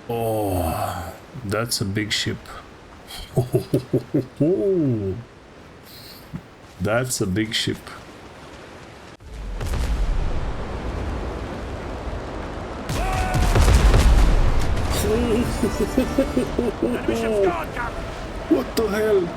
Oh, that's a big ship. That's a big ship. What the hell?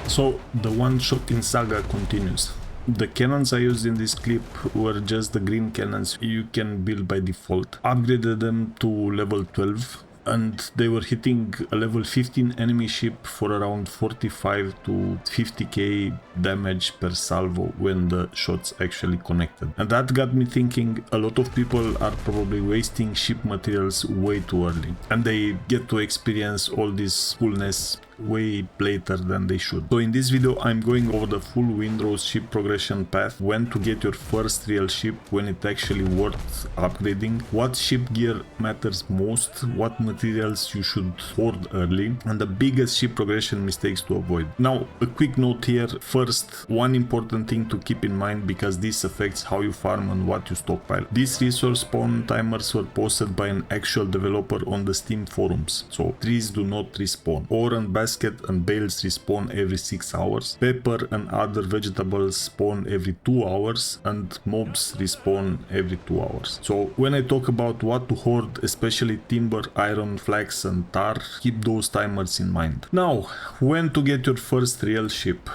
So the one-shotting saga continues. The cannons I used in this clip were just the green cannons you can build by default. Upgraded them to level 12 and they were hitting a level 15 enemy ship for around 45 to 50k damage per salvo when the shots actually connected. And that got me thinking, a lot of people are probably wasting ship materials way too early and they get to experience all this coolness way later than they should. So in this video I'm going over the full Windrose ship progression path, when to get your first real ship, when it actually worth upgrading, what ship gear matters most, what materials you should hoard early, and the biggest ship progression mistakes to avoid. Now a quick note here, first, one important thing to keep in mind because this affects how you farm and what you stockpile. These resource spawn timers were posted by an actual developer on the Steam forums, so trees do not respawn. Ore and basket and bales respawn every 6 hours, pepper and other vegetables spawn every 2 hours, and mobs respawn every 2 hours. So when I talk about what to hoard, especially timber, iron, flax and tar, keep those timers in mind. Now, when to get your first real ship?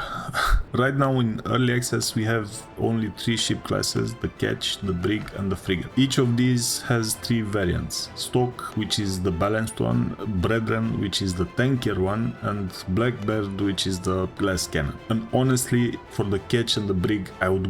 Right now in early access we have only 3 ship classes, the Ketch, the Brig and the Frigate. Each of these has 3 variants: Stock, which is the balanced one, Brethren, which is the tankier one, and Blackbird, which is the glass cannon. And honestly, for the Ketch and the Brig, I would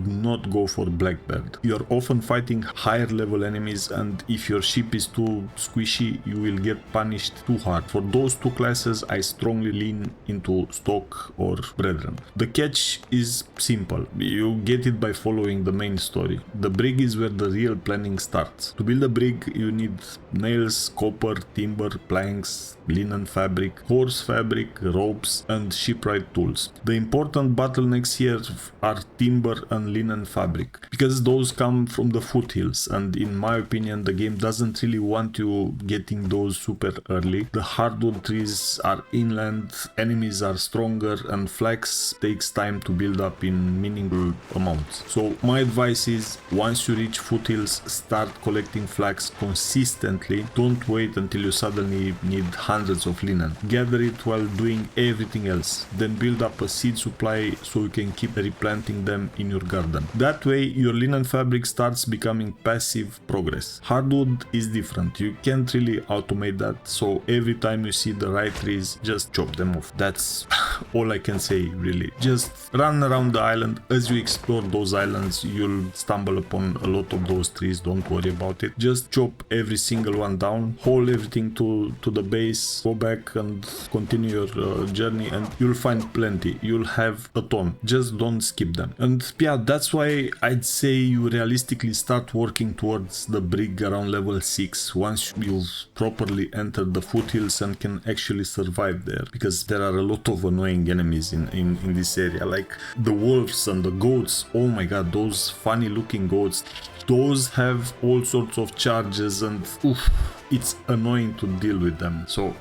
not go for Blackbird. You are often fighting higher level enemies, and if your ship is too squishy, you will get punished too hard. For those 2 classes, I strongly lean into Stock or Brethren. The Ketch is simple. You get it by following the main story. The Brig is where the real planning starts. To build a Brig, you need nails, copper, timber, planks, linen fabric, horse fabric, ropes and shipwright tools. The important bottlenecks here are timber and linen fabric, because those come from the foothills, and in my opinion the game doesn't really want you getting those super early. The hardwood trees are inland, enemies are stronger, and flax takes time to build up in meaningful amounts. So my advice is, once you reach foothills, start collecting flax consistently. Don't wait until you suddenly need hundreds of linen. Gather it while doing everything else, then build up a seed supply so you can keep replanting them in your garden. That way your linen fabric starts becoming passive progress. Hardwood is different, you can't really automate that, so every time you see the right trees, just chop them off. That's all I can say really. Just run around the island. As you explore those islands, you'll stumble upon a lot of those trees, don't worry about it. Just chop every single one down, haul everything to the base, go back and continue your journey, and you'll find plenty. You'll have a ton, just don't skip them. And yeah, that's why I'd say you realistically start working towards the Brig around level 6, once you've properly entered the foothills and can actually survive there, because there are a lot of annoying enemies in this area, like the wolves and the goats. Oh my god, those funny looking goats, those have all sorts of charges and oof, it's annoying to deal with them. So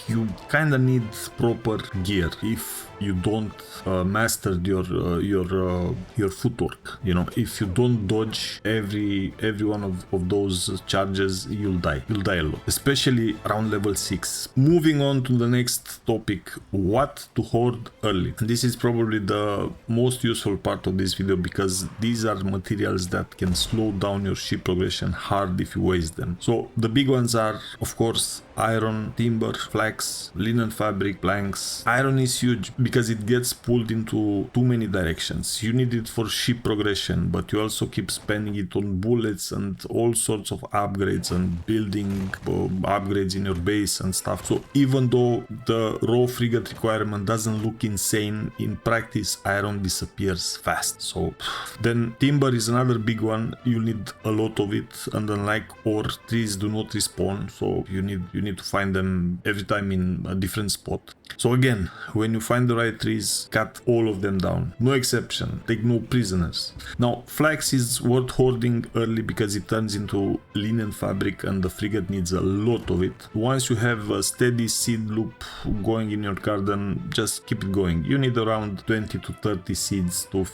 you kind of need proper gear if you don't master your footwork. You know, if you don't dodge every one of those charges, you'll die a lot, especially around level 6. Moving on to the next topic, what to hoard early. And this is probably the most useful part of this video, because these are materials that can slow down your ship progression hard if you waste them. So the big ones are, of course, iron, timber, flax, linen fabric, planks. Iron is huge because it gets pulled into too many directions. You need it for ship progression, but you also keep spending it on bullets and all sorts of upgrades and building upgrades in your base and stuff. So even though the raw frigate requirement doesn't look insane, in practice iron disappears fast. So then timber is another big one. You need a lot of it, and unlike ore, trees do not respawn, so you need to find them every time in a different spot. So again, when you find the right trees, cut all of them down. No exception. Take no prisoners. Now, flax is worth hoarding early because it turns into linen fabric and the frigate needs a lot of it. Once you have a steady seed loop going in your garden, just keep it going. You need around 20 to 30 seeds to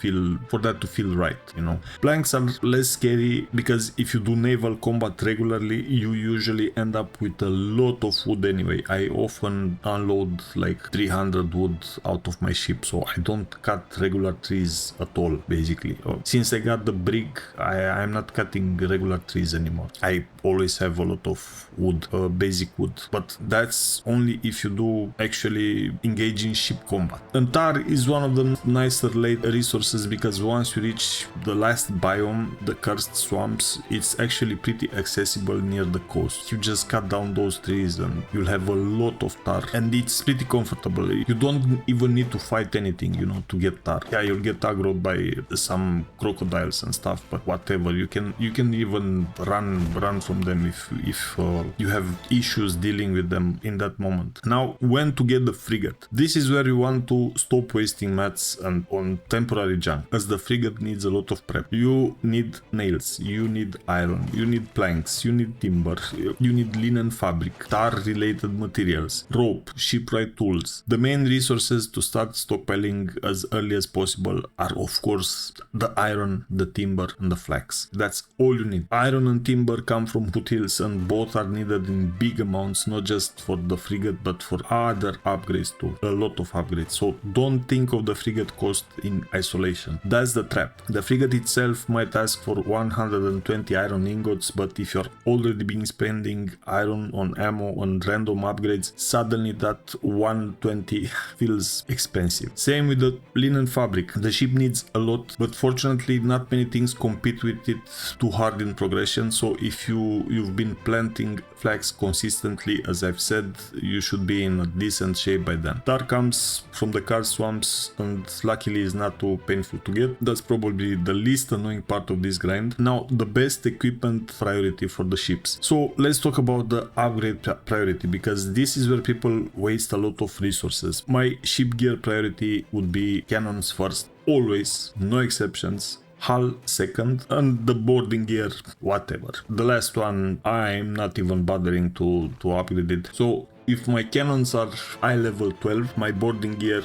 for that to feel right, you know. Planks are less scary because if you do naval combat regularly, you usually end up with a lot of wood anyway. I often unload like 300 wood out of my ship, so I don't cut regular trees at all, basically. Since I got the brig, I'm not cutting regular trees anymore. I always have a lot of wood, basic wood, but that's only if you do actually engage in ship combat. And tar is one of the nicer late resources because once you reach the last biome, the cursed swamps, it's actually pretty accessible near the coast. You just cut down those trees and you'll have a lot of tar, and it's pretty comfortable. You don't even need to fight anything, you know, to get tar. Yeah, you'll get aggroed by some crocodiles and stuff, but whatever. You can even run from them if you have issues dealing with them in that moment. Now, when to get the frigate? This is where you want to stop wasting mats and on temporary junk, as the frigate needs a lot of prep. You need nails, you need iron, you need planks, you need timber, you need linen fabric, tar related materials, rope, shipwright tools. The main resources to start stockpiling as early as possible are of course the iron, the timber and the flax. That's all you need. Iron and timber come from foothills and both are needed in big amounts, not just for the frigate but for other upgrades too. A lot of upgrades. So don't think of the frigate cost in isolation. That's the trap. The frigate itself might ask for 120 iron ingots, but if you're already been spending iron on ammo on random upgrades, suddenly that 120 feels expensive. Same with the linen fabric. The ship needs a lot, but fortunately not many things compete with it too hard in progression. So if you've been planting flax consistently, as I've said, you should be in a decent shape by then. Tar comes from the car swamps and luckily is not too painful to get. That's probably the least annoying part of this grind. Now, the best equipment priority for the ships. So let's talk about the upgrade priority, because this is where people waste a lot of resources. My ship gear priority would be cannons first, always, no exceptions. Hull second, and the boarding gear, whatever. The last one, I'm not even bothering to upgrade it. So if my cannons are eye level 12, my boarding gear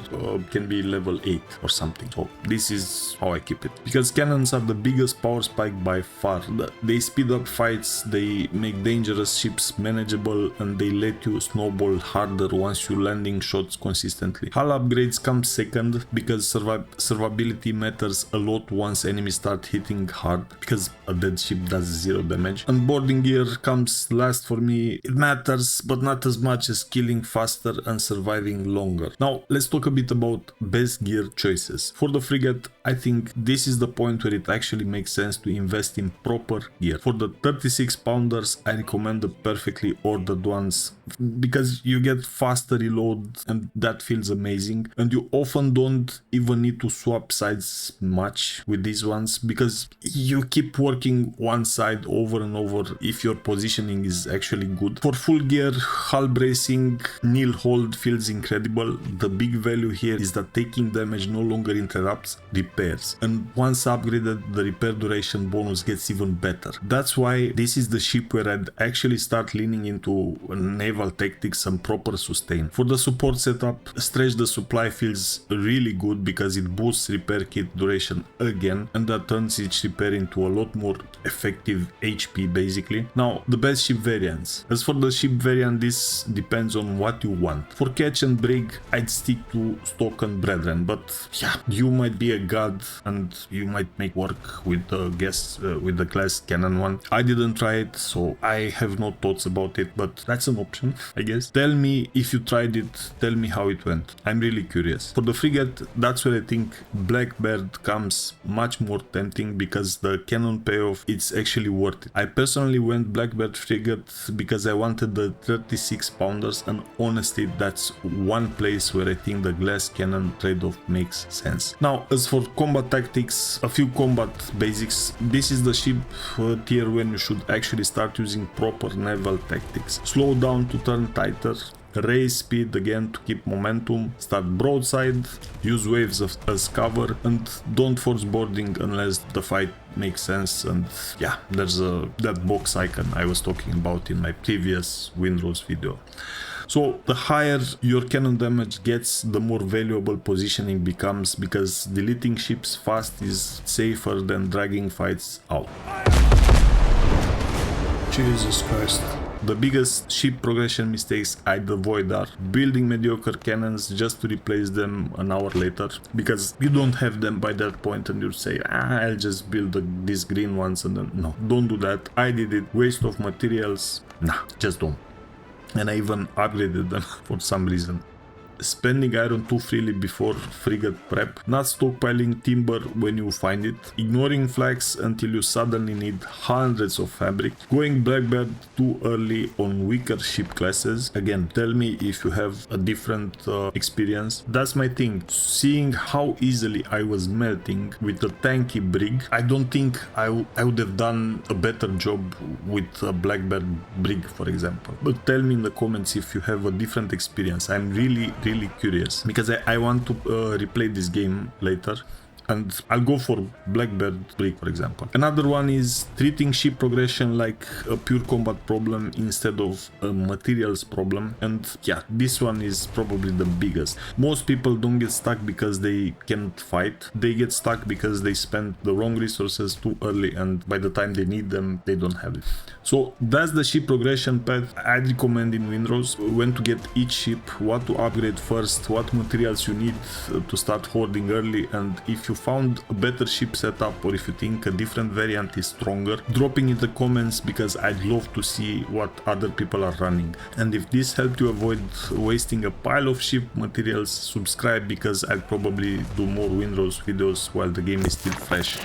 can be level 8 or something. So this is how I keep it. Because cannons are the biggest power spike by far. They speed up fights, they make dangerous ships manageable, and they let you snowball harder once you're landing shots consistently. Hull upgrades come second because survivability matters a lot once enemies start hitting hard, because a dead ship does 0 damage. And boarding gear comes last for me. It matters, but not as much as killing faster and surviving longer. Now let's talk a bit about best gear choices. For the frigate, I think this is the point where it actually makes sense to invest in proper gear. For the 36 pounders, I recommend the perfectly ordered ones because you get faster reload and that feels amazing, and you often don't even need to swap sides much with these ones because you keep working one side over and over if your positioning is actually good. For full gear, hull bracing, nil hold feels incredible. The big value here is that taking damage no longer interrupts repairs, and once upgraded, the repair duration bonus gets even better. That's why this is the ship where I'd actually start leaning into naval tactics and proper sustain. For the support setup, stretch the supply feels really good because it boosts repair kit duration again, and that turns each repair into a lot more effective HP basically. Now, the best ship variants. As for the ship variant, this depends on what you want. For catch and brig, I'd stick to stock and brethren, but yeah, you might be a god and you might make work with the with the glass cannon one. I didn't try it, so I have no thoughts about it, but that's an option, I guess. Tell me if you tried it, tell me how it went. I'm really curious. For the frigate, that's where I think Blackbird comes much more tempting because the cannon payoff, it's actually worth it. I personally went Blackbird frigate because I wanted the 36 pounders, and honestly that's one place where I think the glass cannon trade-off makes sense. Now, as for combat tactics, a few combat basics. This is the ship tier when you should actually start using proper naval tactics. Slow down to turn tighter, raise speed again to keep momentum, start broadside, use waves as cover, and don't force boarding unless the fight makes sense. And yeah, there's that box icon I was talking about in my previous Windrose video. So the higher your cannon damage gets, the more valuable positioning becomes, because deleting ships fast is safer than dragging fights out. Jesus Christ. The biggest ship progression mistakes I'd avoid are building mediocre cannons just to replace them an hour later, because you don't have them by that point and you say, I'll just build these green ones, and then no, don't do that. I did it. Waste of materials. Nah, just don't. And I even upgraded them for some reason. Spending iron too freely before frigate prep, not stockpiling timber when you find it, ignoring flax until you suddenly need hundreds of fabric, going blackbird too early on weaker ship classes. Again, tell me if you have a different experience. That's my thing. Seeing how easily I was melting with the tanky brig, I don't think I would have done a better job with a blackbird brig, for example. But tell me in the comments if you have a different experience. I'm really curious, because I want to replay this game later, and I'll go for Blackbird Brig, for example. Another one is treating ship progression like a pure combat problem instead of a materials problem, and yeah, this one is probably the biggest. Most people don't get stuck because they can't fight, they get stuck because they spend the wrong resources too early, and by the time they need them, they don't have it. So that's the ship progression path I'd recommend in Windrose: when to get each ship, what to upgrade first, what materials you need to start hoarding early, and if you found a better ship setup, or if you think a different variant is stronger, dropping in the comments, because I'd love to see what other people are running. And if this helped you avoid wasting a pile of ship materials, subscribe, because I'll probably do more Windrose videos while the game is still fresh.